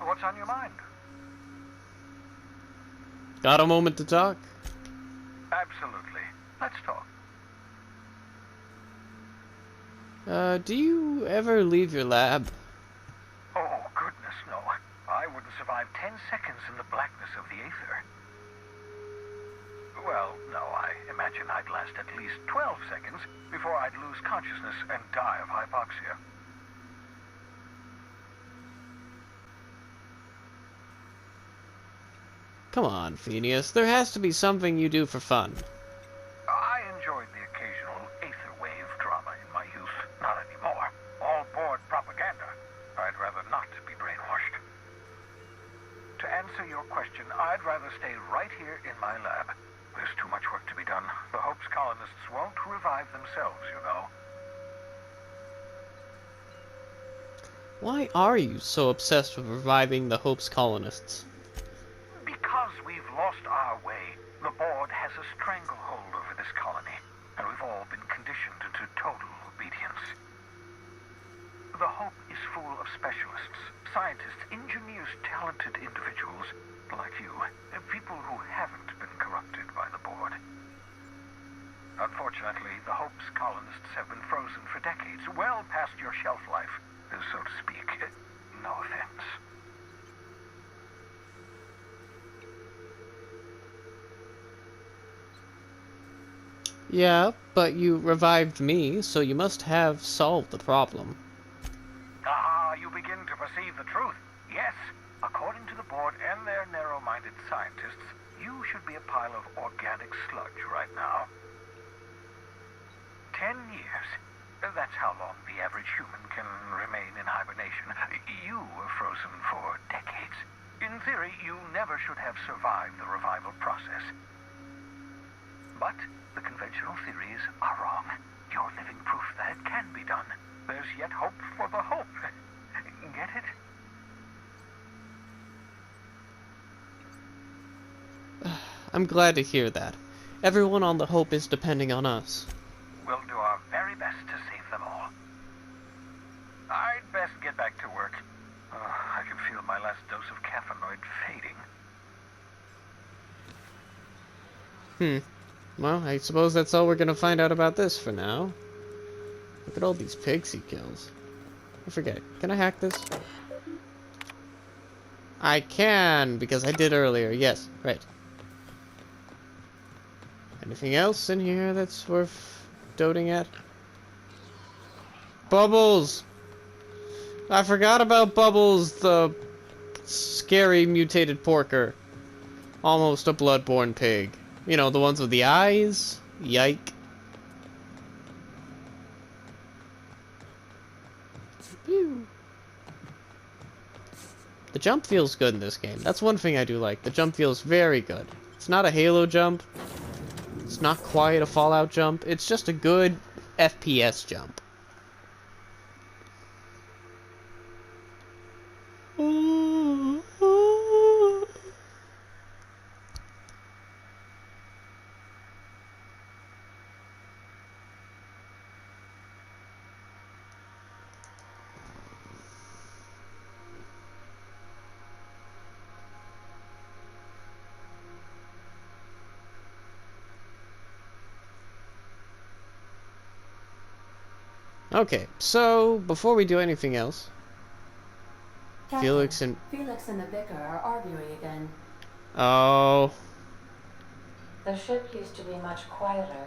What's on your mind? Got a moment to talk? Absolutely. Let's talk. Do you ever leave your lab? Oh, goodness, no. I wouldn't survive 10 seconds in the blackness of the aether. Well, no, I imagine I'd last at least 12 seconds before I'd lose consciousness and die of hypoxia. Come on, Phineas. There has to be something you do for fun. I enjoyed the occasional aether wave drama in my youth. Not anymore. All board propaganda. I'd rather not be brainwashed. To answer your question, I'd rather stay right here in my lab. There's too much work to be done. The Hope's colonists won't revive themselves, you know. Why are you so obsessed with reviving the Hope's colonists? Because we've lost our way, the board has a stranglehold over this colony, and we've all been conditioned into total obedience. The Hope is full of specialists, scientists, engineers, talented individuals like you, people who haven't been corrupted by the board. Unfortunately, the Hope's colonists have been frozen for decades, well past your shelf life, so to speak. No offense. Yeah, but you revived me, so you must have solved the problem. Ah, you begin to perceive the truth. Yes, according to the board and their narrow-minded scientists, you should be a pile of organic sludge right now. 10 years. That's how long the average human can remain in hibernation. You were frozen for decades. In theory, you never should have survived the revival process. But the conventional theories are wrong. You're living proof that it can be done. There's yet hope for the Hope. Get it? I'm glad to hear that. Everyone on the Hope is depending on us. We'll do our very best to save them all. I'd best get back to work. I can feel my last dose of caffeinoid fading. Well, I suppose that's all we're gonna find out about this for now. Look at all these pigs he kills. I forget. Can I hack this? I can, because I did earlier. Yes, right. Anything else in here that's worth doting at? Bubbles! I forgot about Bubbles, the scary mutated porker. Almost a bloodborne pig. You know, the ones with the eyes? Yike. Pew. The jump feels good in this game. That's one thing I do like. The jump feels very good. It's not a Halo jump. It's not quite a Fallout jump. It's just a good FPS jump. Okay, so before we do anything else, Captain, Felix and the vicar are arguing again. oh, The ship used to be much quieter.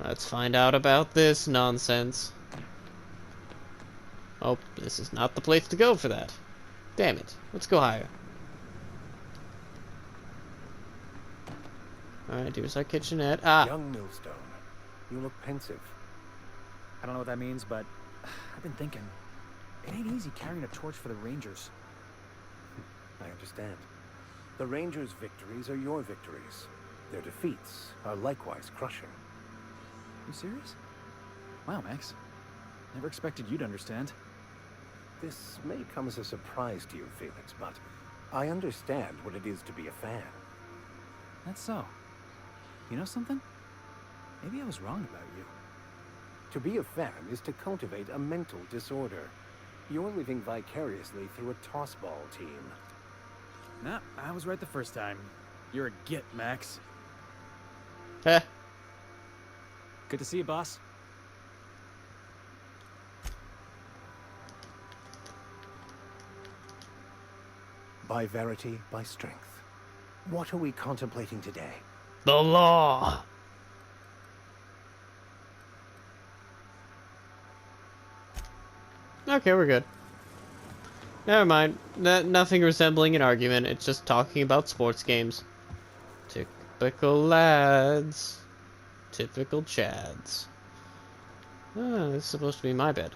let's find out about this nonsense. Oh, this is not the place to go for that. Damn it. Let's go higher. Alright, here's our kitchenette. Ah! Young Millstone, you look pensive. I don't know what that means, but I've been thinking. It ain't easy carrying a torch for the Rangers. I understand. The Rangers' victories are your victories. Their defeats are likewise crushing. You serious? Wow, Max. Never expected you to understand. This may come as a surprise to you, Felix, but I understand what it is to be a fan. That's so. You know something? Maybe I was wrong about you. To be a fan is to cultivate a mental disorder. You're living vicariously through a tossball team. Nah, I was right the first time. You're a git, Max. Heh. Good to see you, boss. By verity, by strength. What are we contemplating today? The law. Okay, we're good. Never mind. Nothing resembling an argument. It's just talking about sports games. Typical lads. Typical chads. Ah, this is supposed to be my bed.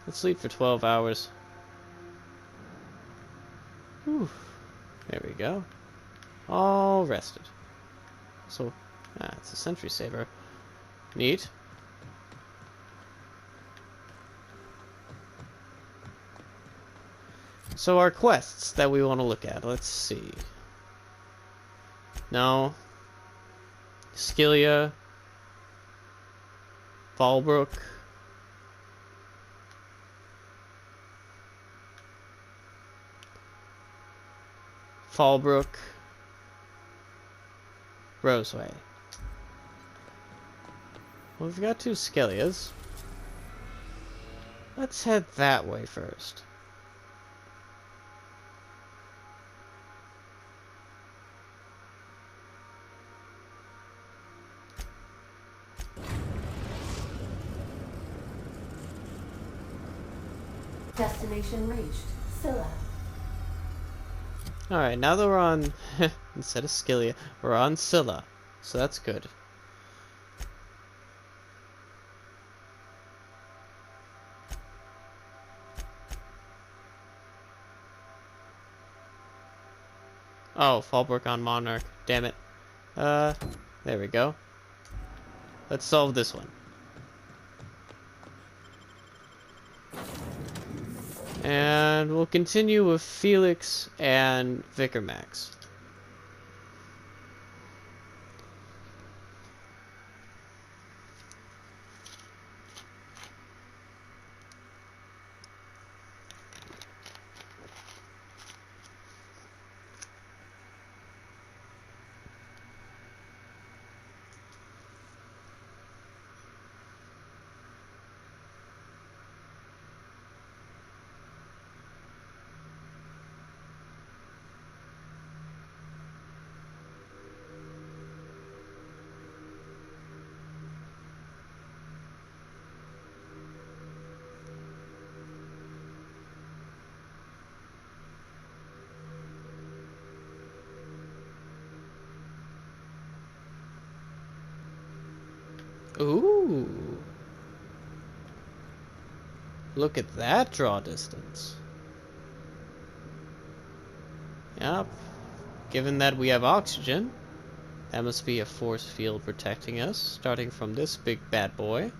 Let's sleep for 12 hours. Whew. There we go. All rested. So, it's a sentry saver. Neat. So our quests that we want to look at, let's see. No. Skillia. Fallbrook. Fallbrook. Roseway. Well, we've got 2 Skillias. Let's head that way first. Destination reached. Scylla. Alright, now that we're on, instead of Skillia, we're on Scylla. So that's good. Oh, Fallbrook on Monarch. Damn it. There we go. Let's solve this one. And we'll continue with Felix and Vicar Max. Ooh. Look at that draw distance. Yep. Given that we have oxygen, that must be a force field protecting us, starting from this big bad boy.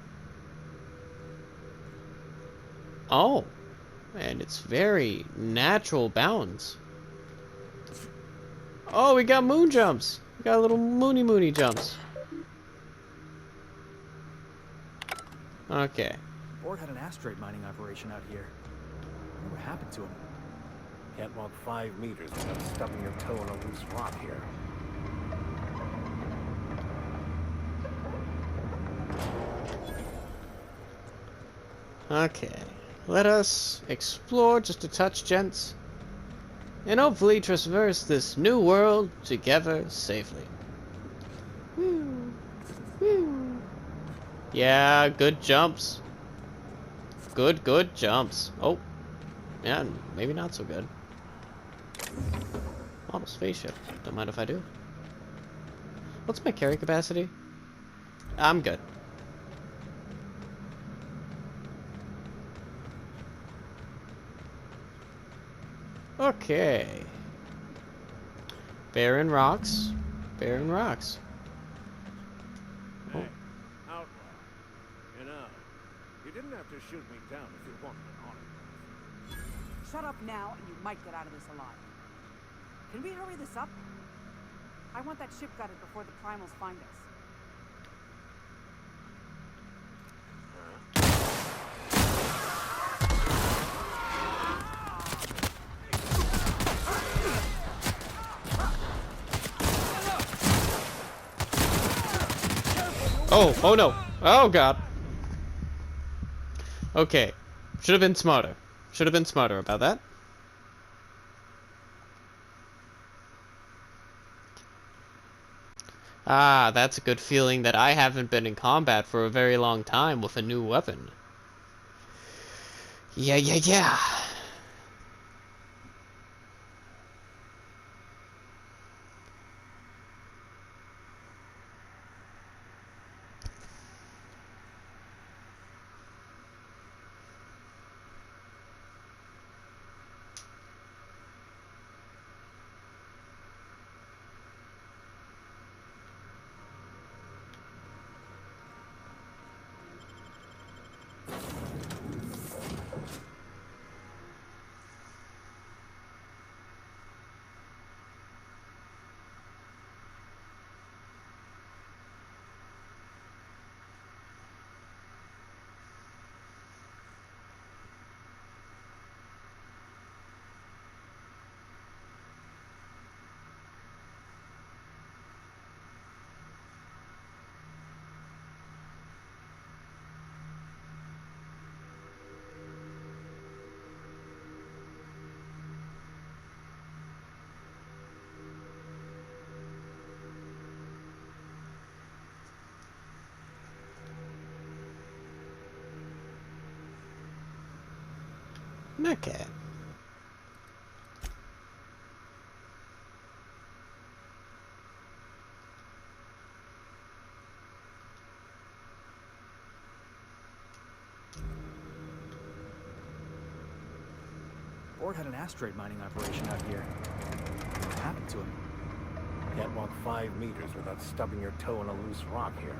Oh. And it's very natural bounds. Oh, we got moon jumps. We got little moony jumps. Okay. Borg had an asteroid mining operation out here. I wonder what happened to him. Can't walk 5 meters without stubbing your toe on a loose rock here. Okay. Let us explore just a touch, gents. And hopefully traverse this new world together safely. Woo. Woo. Yeah, good jumps. Good jumps. Oh. Yeah, maybe not so good. Model spaceship. Don't mind if I do. What's my carry capacity? I'm good. Okay. Barren rocks. Barren rocks. Hey, outlaw. You know, you didn't have to shoot me down if you wanted an autograph. Shut up now, and you might get out of this alive. Can we hurry this up? I want that ship gutted before the primals find us. Oh no. Oh god. Okay. Should have been smarter. Should have been smarter about that. Ah, that's a good feeling that I haven't been in combat for a very long time with a new weapon. Yeah. Okay. Ford had an asteroid mining operation out here. What happened to him? Can't walk 5 meters without stubbing your toe on a loose rock here.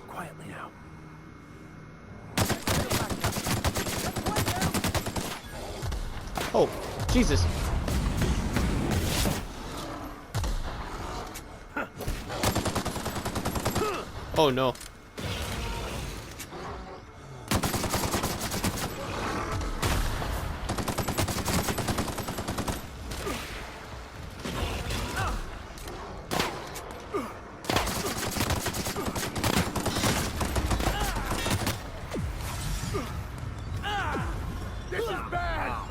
Quietly now. Oh, Jesus. Oh no. This is bad!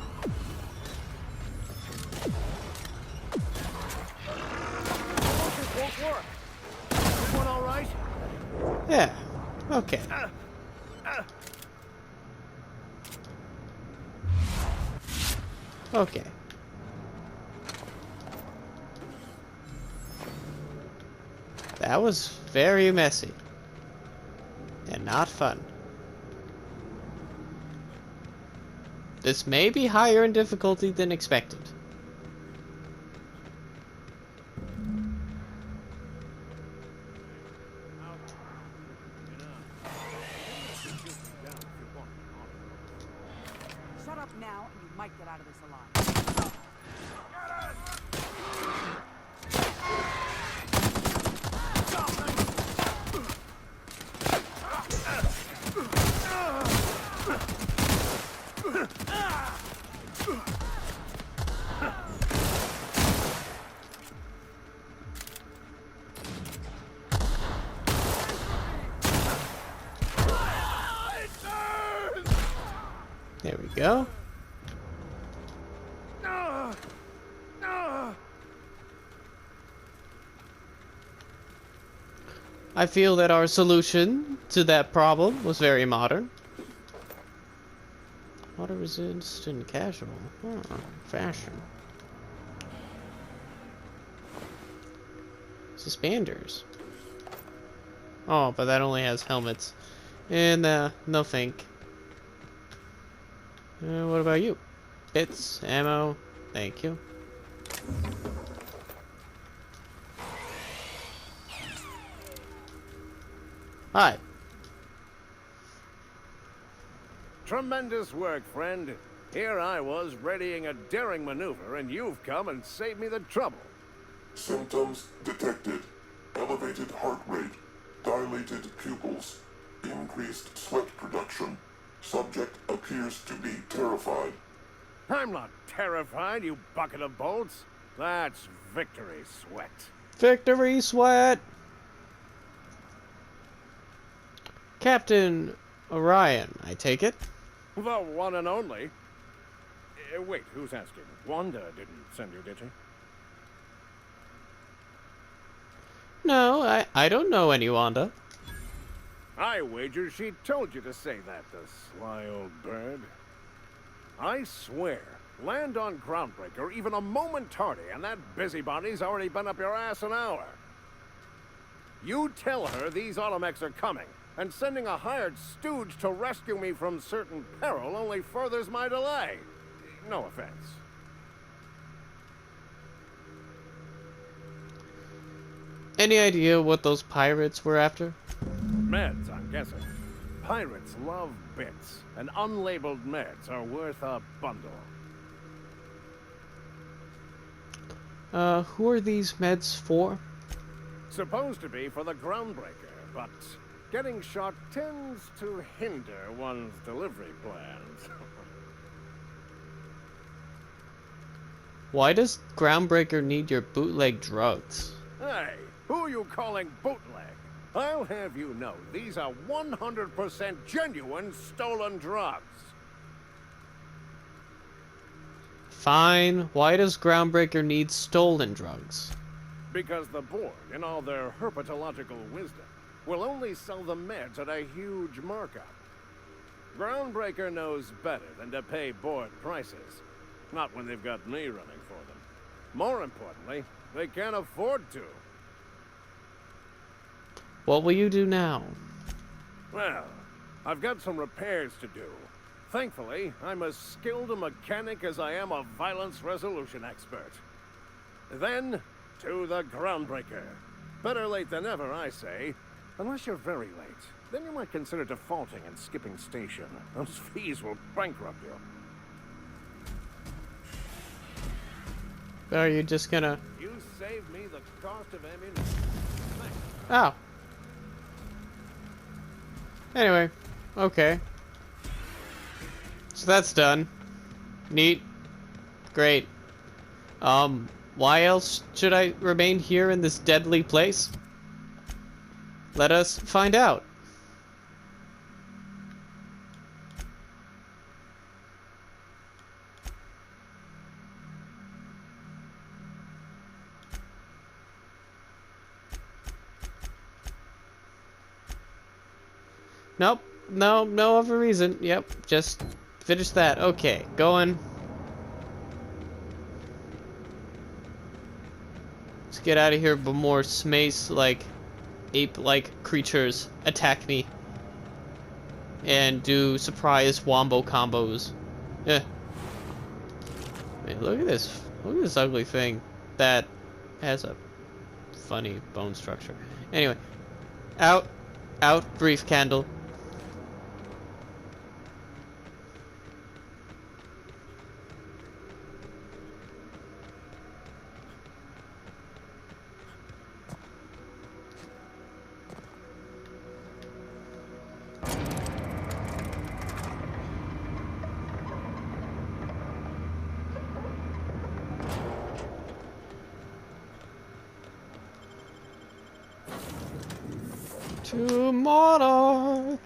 This won't work. This one all right? Yeah. Okay. Okay. That was very messy. And not fun. This may be higher in difficulty than expected. Shut up now, and you might get out of this alive. There we go. I feel that our solution to that problem was very modern. Water resistant casual. Huh. Fashion. Suspenders. Oh, but that only has helmets. And, no thank. What about you? Bits, ammo, thank you. Hi. Tremendous work, friend. Here I was readying a daring maneuver, and you've come and saved me the trouble. Symptoms detected. Elevated heart rate, dilated pupils, increased sweat production. Subject appears to be terrified. I'm not terrified, you bucket of bolts. That's victory sweat. Victory sweat! Captain Orion, I take it? The one and only. Wait, who's asking? Wanda didn't send you, did she? No, I don't know any Wanda. I wager she told you to say that, the sly old bird. I swear, land on Groundbreaker even a moment tardy, and that busybody's already been up your ass an hour. You tell her these automechs are coming, and sending a hired stooge to rescue me from certain peril only furthers my delay. No offense. Any idea what those pirates were after? Meds, I'm guessing. Pirates love bits, and unlabeled meds are worth a bundle. Who are these meds for? Supposed to be for the Groundbreaker, but getting shot tends to hinder one's delivery plans. Why does Groundbreaker need your bootleg drugs? Hey, who are you calling bootleg? I'll have you know, these are 100% genuine stolen drugs. Fine. Why does Groundbreaker need stolen drugs? Because the board, in all their herpetological wisdom, will only sell the meds at a huge markup. Groundbreaker knows better than to pay board prices. Not when they've got me running for them. More importantly, they can't afford to. What will you do now? Well, I've got some repairs to do. Thankfully, I'm as skilled a mechanic as I am a violence resolution expert. Then, to the Groundbreaker. Better late than never, I say. Unless you're very late. Then you might consider defaulting and skipping station. Those fees will bankrupt you. Are you just gonna... You saved me the cost of ammunition. Thanks. Oh. Anyway. Okay. So that's done. Neat. Great. Why else should I remain here in this deadly place? Let us find out. Nope. No other reason. Yep. Just finish that. Okay. Going. Let's get out of here before more Smace-like, ape-like creatures attack me. And do surprise wombo combos. Man, look at this. Look at this ugly thing that has a funny bone structure. Anyway. Out. Out. Brief candle. To Monarch.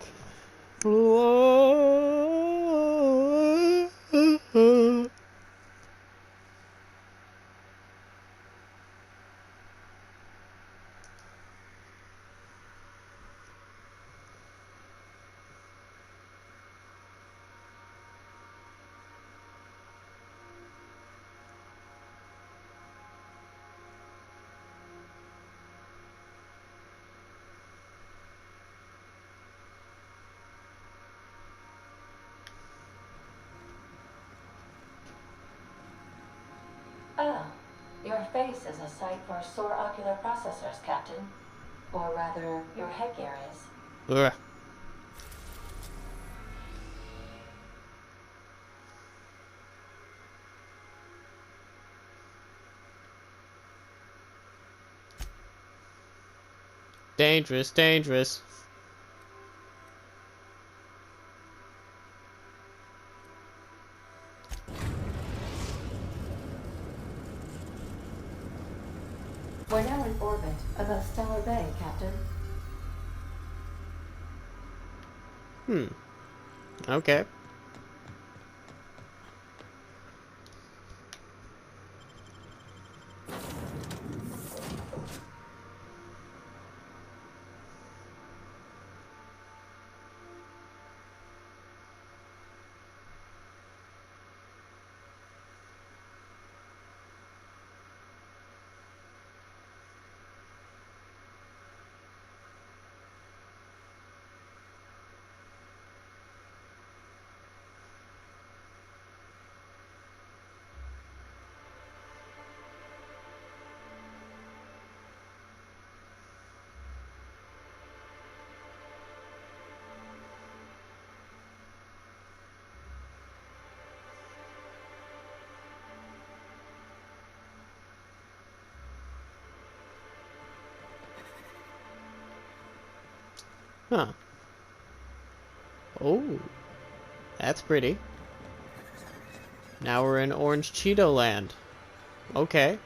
Oh, your face is a sight for sore ocular processors, Captain. Or rather, your headgear is. Ugh. Dangerous, dangerous. We're now in orbit above Stellar Bay, Captain. Okay. Huh. Oh, that's pretty. Now we're in Orange Cheeto Land. Okay.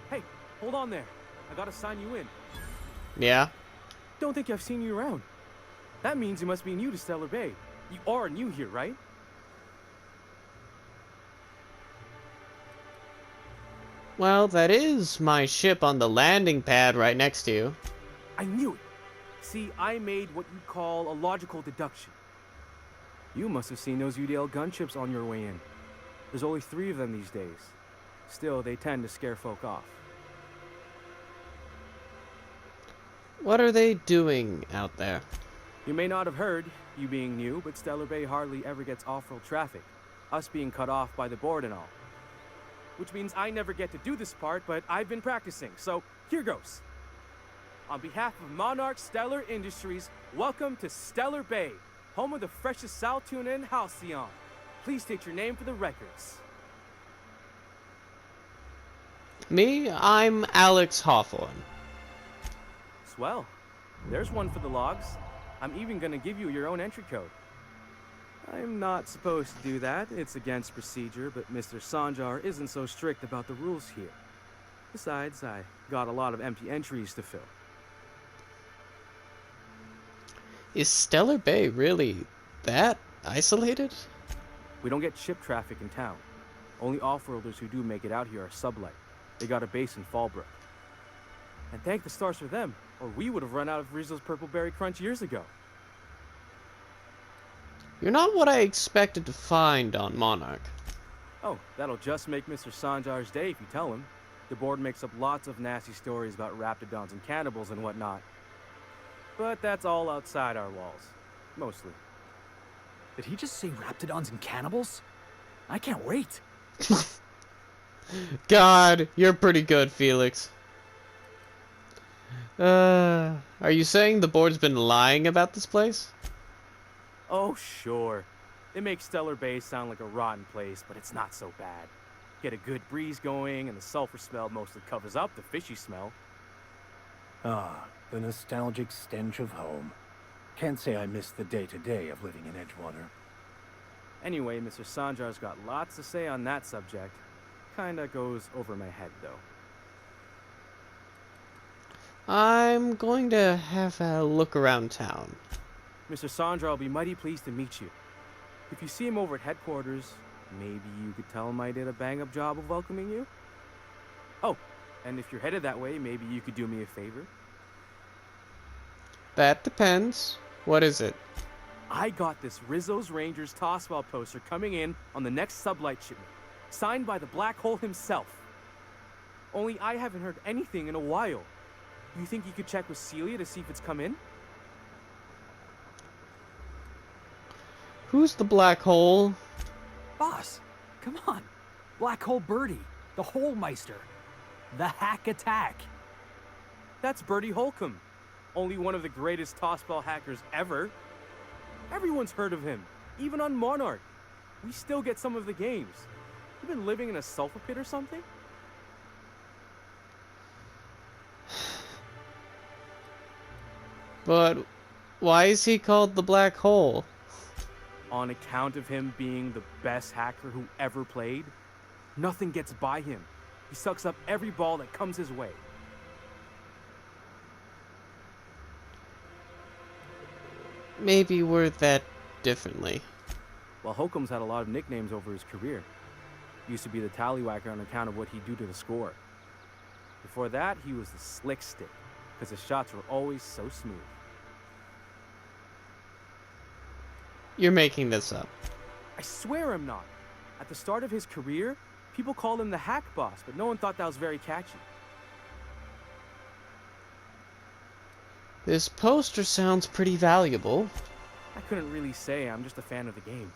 Hey, hold on there. I gotta sign you in. Yeah. Don't think I've seen you around. That means you must be new to Stellar Bay. You are new here, right? Well, that is my ship on the landing pad right next to you. I knew it. See, I made what you'd call a logical deduction. You must have seen those UDL gunships on your way in. There's only 3 of them these days. Still, they tend to scare folk off. What are they doing out there? You may not have heard, you being new, but Stellar Bay hardly ever gets off-road traffic. Us being cut off by the board and all. Which means I never get to do this part, but I've been practicing, so here goes. On behalf of Monarch Stellar Industries, welcome to Stellar Bay, home of the freshest sal tuna and halcyon. Please state your name for the records. Me, I'm Alex Hawthorne. Swell. There's one for the logs. I'm even gonna give you your own entry code. I'm not supposed to do that. It's against procedure, but Mr. Sanjar isn't so strict about the rules here. Besides, I got a lot of empty entries to fill. Is Stellar Bay really that isolated? We don't get ship traffic in town. Only off-worlders who do make it out here are sublight. They got a base in Fallbrook. And thank the stars for them, or we would have run out of Rizzo's Purple Berry Crunch years ago. You're not what I expected to find on Monarch. Oh, that'll just make Mr. Sanjar's day if you tell him. The board makes up lots of nasty stories about raptidons and cannibals and whatnot. But that's all outside our walls. Mostly. Did he just say raptidons and cannibals? I can't wait. God, you're pretty good, Felix. Are you saying the board's been lying about this place? Oh, sure. It makes Stellar Bay sound like a rotten place, but it's not so bad. Get a good breeze going, and the sulfur smell mostly covers up the fishy smell. Ah, the nostalgic stench of home. Can't say I miss the day-to-day of living in Edgewater. Anyway, Mr. Sanjar's got lots to say on that subject. Kinda goes over my head, though. I'm going to have a look around town. Mr. Sanjar will be mighty pleased to meet you. If you see him over at headquarters, maybe you could tell him I did a bang-up job of welcoming you? Oh, and if you're headed that way, maybe you could do me a favor? That depends. What is it? I got this Rizzo's Rangers Tosswell poster coming in on the next sublight shipment, signed by the Black Hole himself. Only I haven't heard anything in a while. You think you could check with Celia to see if it's come in? Who's the black hole? Boss, come on. Black Hole Birdie, the Hole Meister, the Hack Attack. That's Bertie Holcomb, only one of the greatest tossball hackers ever. Everyone's heard of him, even on Monarch. We still get some of the games. You been living in a sulfur pit or something? But why is he called the black hole? On account of him being the best hacker who ever played. Nothing gets by him. He sucks up every ball that comes his way. Maybe word that differently. Well, Holcomb's had a lot of nicknames over his career. Used to be the tallywhacker on account of what he'd do to the score. Before that, he was the slick stick, because his shots were always so smooth. You're making this up. I swear I'm not. At the start of his career, people called him the hack boss, but no one thought that was very catchy. This poster sounds pretty valuable. I couldn't really say, I'm just a fan of the game.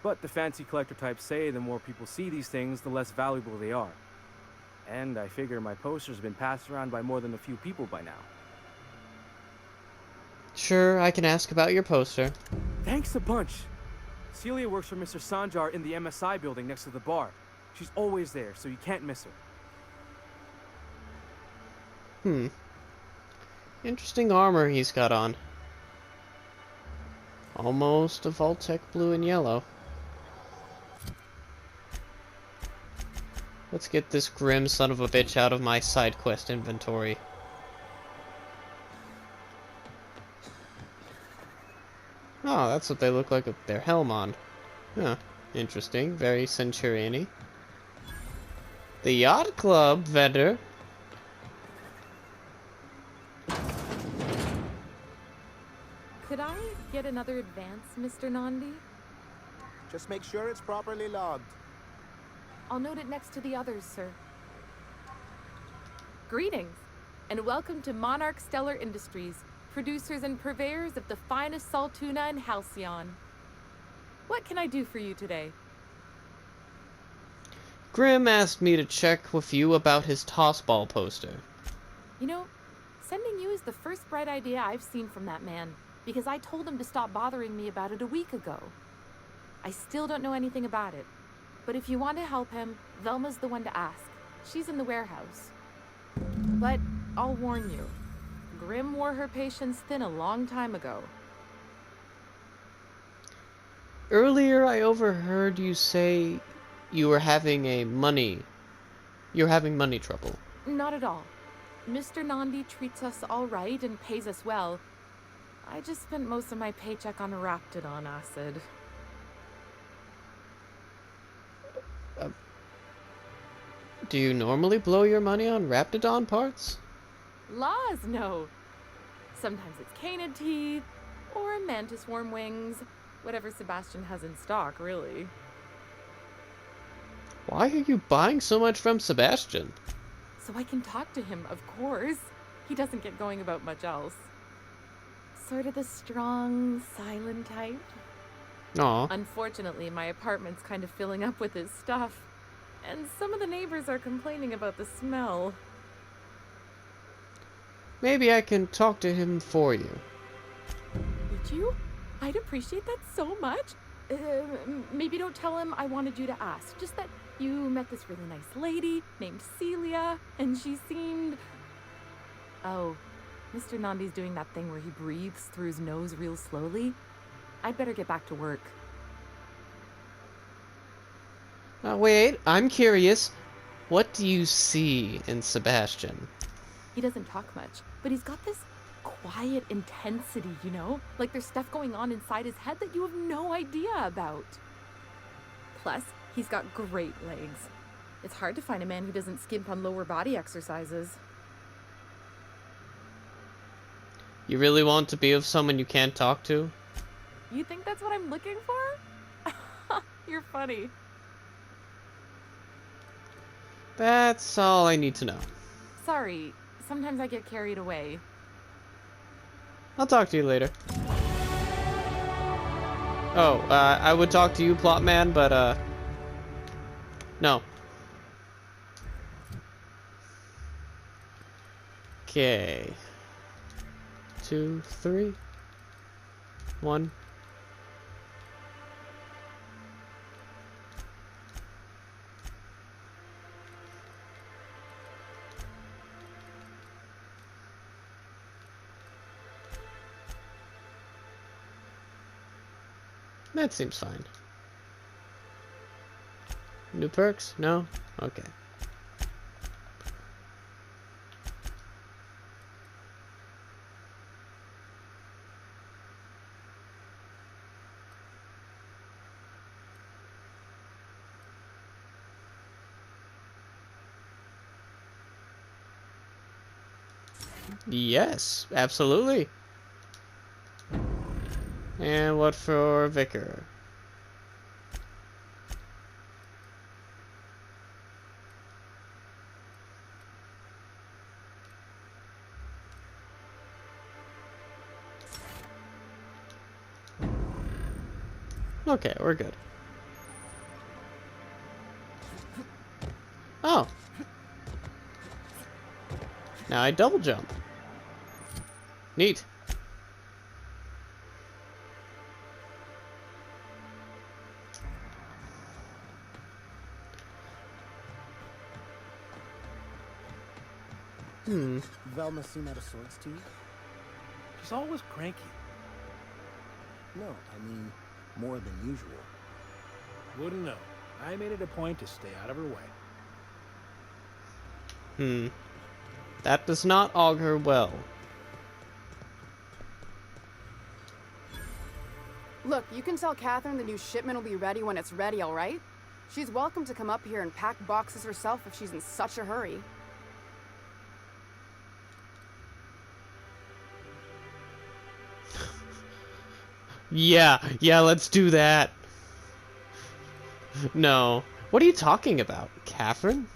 But the fancy collector types say the more people see these things, the less valuable they are. And I figure my poster's been passed around by more than a few people by now. Sure, I can ask about your poster. Thanks a bunch. Celia works for Mr. Sanjar in the MSI building next to the bar. She's always there, so you can't miss her. Interesting armor he's got on. Almost a Vault-Tec blue and yellow. Let's get this grim son of a bitch out of my side quest inventory. Oh, that's what they look like with their helm on. Huh. Interesting. Very Centurion-y. The Yacht Club vendor. Could I get another advance, Mr. Nandi? Just make sure it's properly logged. I'll note it next to the others, sir. Greetings, and welcome to Monarch Stellar Industries, producers and purveyors of the finest salt tuna in Halcyon. What can I do for you today? Grim asked me to check with you about his tossball poster. You know, sending you is the first bright idea I've seen from that man, because I told him to stop bothering me about it a week ago. I still don't know anything about it, but if you want to help him, Velma's the one to ask. She's in the warehouse. But I'll warn you, Grim wore her patience thin a long time ago. Earlier I overheard you say you were having money trouble. Not at all. Mr. Nandi treats us all right and pays us well. I just spent most of my paycheck on Raptidon acid. Do you normally blow your money on Raptidon parts? Laws, no. Sometimes it's canid teeth, or mantis worm wings. Whatever Sebastian has in stock, really. Why are you buying so much from Sebastian? So I can talk to him, of course. He doesn't get going about much else. Sort of the strong, silent type. Aw. Unfortunately, my apartment's kind of filling up with his stuff. And some of the neighbors are complaining about the smell. Maybe I can talk to him for you. Would you? I'd appreciate that so much. Maybe don't tell him I wanted you to ask. Just that you met this really nice lady named Celia, and she seemed... Oh, Mr. Nandi's doing that thing where he breathes through his nose real slowly. I'd better get back to work. Wait, I'm curious. What do you see in Sebastian? He doesn't talk much, but he's got this quiet intensity, you know? Like there's stuff going on inside his head that you have no idea about. Plus, he's got great legs. It's hard to find a man who doesn't skimp on lower body exercises. You really want to be with someone you can't talk to? You think that's what I'm looking for? You're funny. That's all I need to know. Sorry, Sometimes I get carried away. I'll talk to you later. Oh, I would talk to you, plot man, but, no. Okay. 2, 3. 1. That seems fine. New perks? No? Okay. Yes, absolutely. And what for Vicar? Okay, we're good. Oh. Now I double jump. Neat. Velma seem out of sorts to you? She's always cranky. No, I mean, more than usual. Wouldn't know. I made it a point to stay out of her way. That does not augur well. Look, you can tell Catherine the new shipment will be ready when it's ready, all right? She's welcome to come up here and pack boxes herself if she's in such a hurry. Yeah, let's do that. No. What are you talking about, Catherine?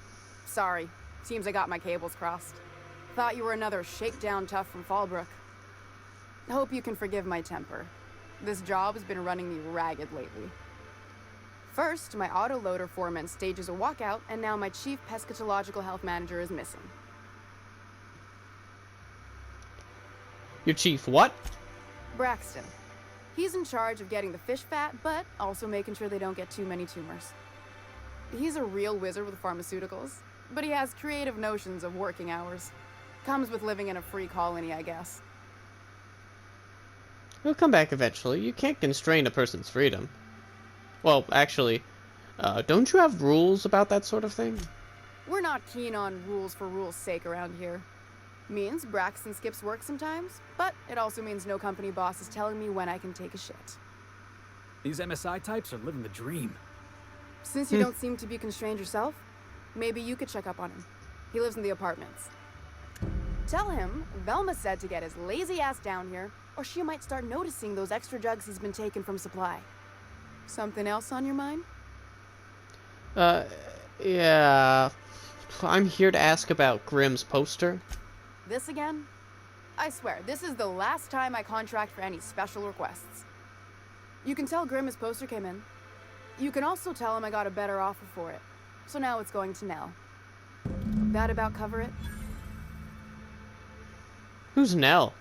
Sorry. Seems I got my cables crossed. Thought you were another shakedown tough from Fallbrook. Hope you can forgive my temper. This job has been running me ragged lately. First, my autoloader foreman stages a walkout, and now my chief pescatological health manager is missing. Your chief what? Braxton. He's in charge of getting the fish fat, but also making sure they don't get too many tumors. He's a real wizard with pharmaceuticals, but he has creative notions of working hours. Comes with living in a free colony, I guess. He'll come back eventually. You can't constrain a person's freedom. Well, actually, don't you have rules about that sort of thing? We're not keen on rules for rules' sake around here. Means Braxton skips work sometimes, but it also means no company boss is telling me when I can take a shit. These MSI types are living the dream. Since you don't seem to be constrained yourself, maybe you could check up on him. He lives in the apartments. Tell him Velma said to get his lazy ass down here, or she might start noticing those extra drugs he's been taking from supply. Something else on your mind? Yeah. I'm here to ask about Grimm's poster. This again? I swear, this is the last time I contract for any special requests. You can tell Grimm his poster came in. You can also tell him I got a better offer for it. So now it's going to Nell. That about cover it? Who's Nell?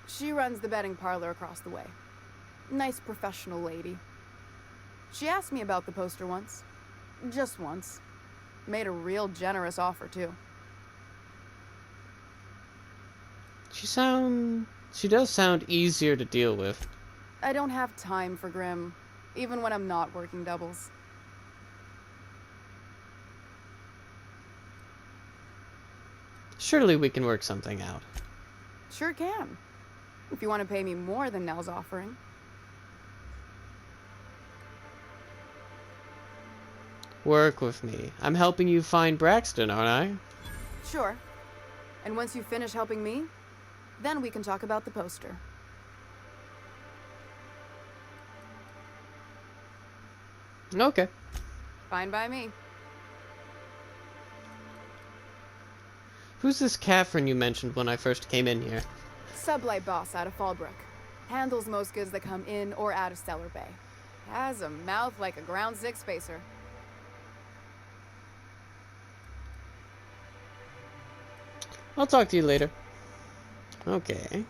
She runs the betting parlor across the way. Nice professional lady. She asked me about the poster once. Just once. Made a real generous offer, too. She does sound easier to deal with. I don't have time for Grimm, even when I'm not working doubles. Surely we can work something out. Sure can. If you want to pay me more than Nell's offering. Work with me. I'm helping you find Braxton, aren't I? Sure. And once you finish helping me, then we can talk about the poster. Okay. Fine by me. Who's this Catherine you mentioned when I first came in here? Sublight boss out of Fallbrook. Handles most goods that come in or out of Stellar Bay. Has a mouth like a ground six spacer. I'll talk to you later. Okay.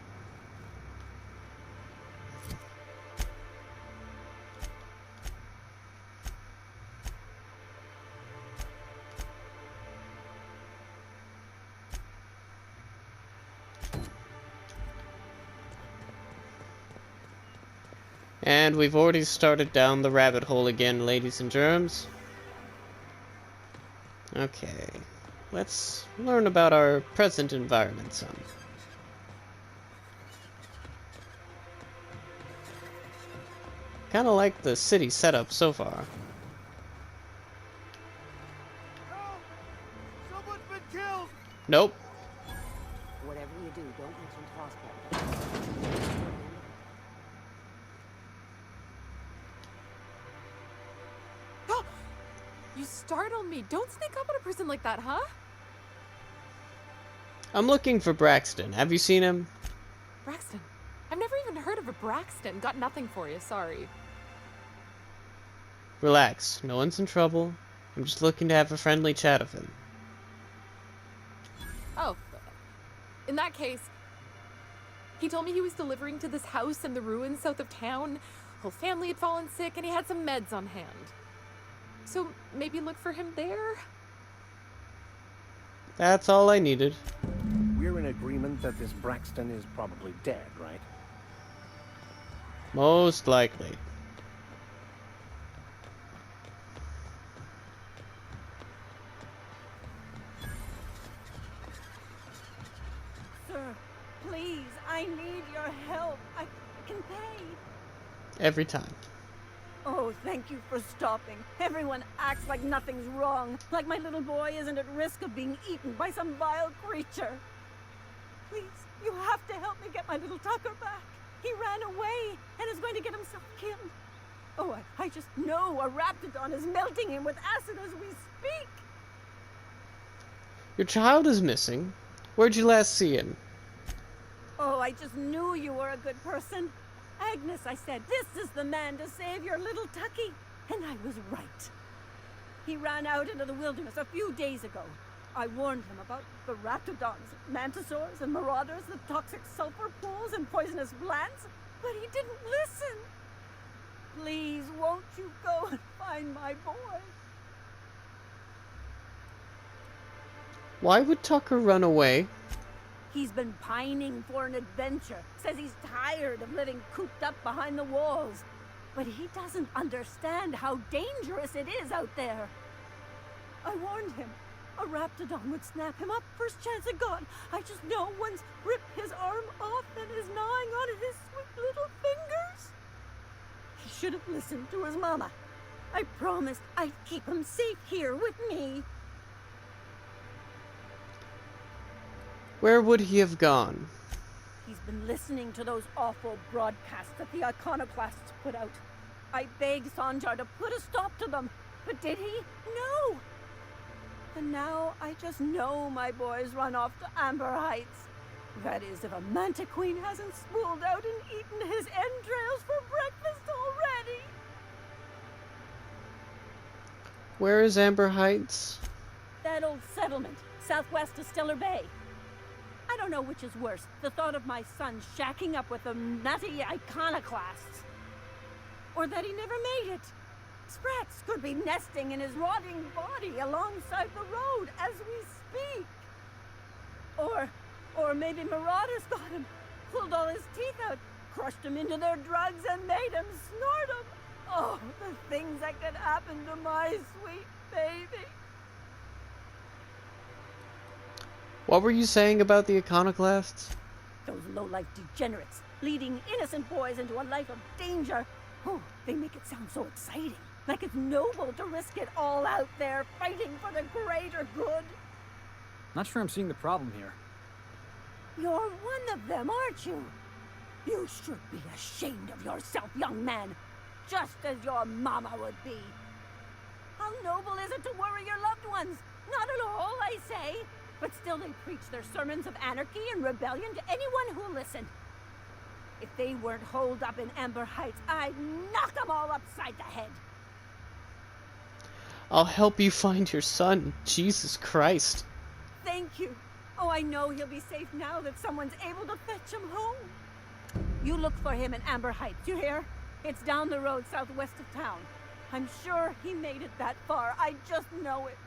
And we've already started down the rabbit hole again, ladies and germs. Okay. Let's learn about our present environment some. Kinda like the city setup so far. Help! Someone's been killed! Nope. Whatever you do, don't mention hospital. You startled me. Don't sneak up on a person like that, huh? I'm looking for Braxton. Have you seen him? Braxton. I've never even heard of a Braxton. Got nothing for you, sorry. Relax. No one's in trouble. I'm just looking to have a friendly chat with him. Oh. In that case, he told me he was delivering to this house in the ruins south of town. Whole family had fallen sick and he had some meds on hand. So maybe look for him there? That's all I needed. We're in agreement that this Braxton is probably dead, right? Most likely. Sir, please, I need your help. I can pay. Every time. Oh, thank you for stopping. Everyone acts like nothing's wrong, like my little boy isn't at risk of being eaten by some vile creature. Please, you have to help me get my little Tucker back. He ran away and is going to get himself killed. Oh, I just know a Raptidon is melting him with acid as we speak. Your child is missing. Where'd you last see him? Oh, I just knew you were a good person. Agnes, I said, this is the man to save your little Tucky. And I was right. He ran out into the wilderness a few days ago. I warned him about the Raptidons, Mantisaurs, and Marauders, the toxic sulfur pools, and poisonous plants, but he didn't listen. Please, won't you go and find my boy? Why would Tucker run away? He's been pining for an adventure. Says he's tired of living cooped up behind the walls. But he doesn't understand how dangerous it is out there. I warned him. A Raptidon would snap him up first chance it got. I just know one's ripped his arm off and is gnawing on his sweet little fingers. He should have listened to his mama. I promised I'd keep him safe here with me. Where would he have gone? He's been listening to those awful broadcasts that the iconoclasts put out. I begged Sanjar to put a stop to them, but did he? No! And now I just know my boy's run off to Amber Heights. That is, if a Manta Queen hasn't spooled out and eaten his entrails for breakfast already. Where is Amber Heights? That old settlement, southwest of Stellar Bay. I don't know which is worse, the thought of my son shacking up with the nutty iconoclasts, or that he never made it. Sprats could be nesting in his rotting body alongside the road as we speak. Or maybe Marauders got him, pulled all his teeth out, crushed him into their drugs and made him snort them. Oh, the things that could happen to my sweet baby. What were you saying about the iconoclasts? Those low-life degenerates, leading innocent boys into a life of danger. Oh, they make it sound so exciting. Like it's noble to risk it all out there, fighting for the greater good. Not sure I'm seeing the problem here. You're one of them, aren't you? You should be ashamed of yourself, young man. Just as your mama would be. How noble is it to worry your loved ones? Not at all, I say. But still they preach their sermons of anarchy and rebellion to anyone who'll listen. If they weren't holed up in Amber Heights, I'd knock them all upside the head. I'll help you find your son. Jesus Christ. Thank you. Oh, I know he'll be safe now that someone's able to fetch him home. You look for him in Amber Heights, you hear? It's down the road southwest of town. I'm sure he made it that far. I just know it.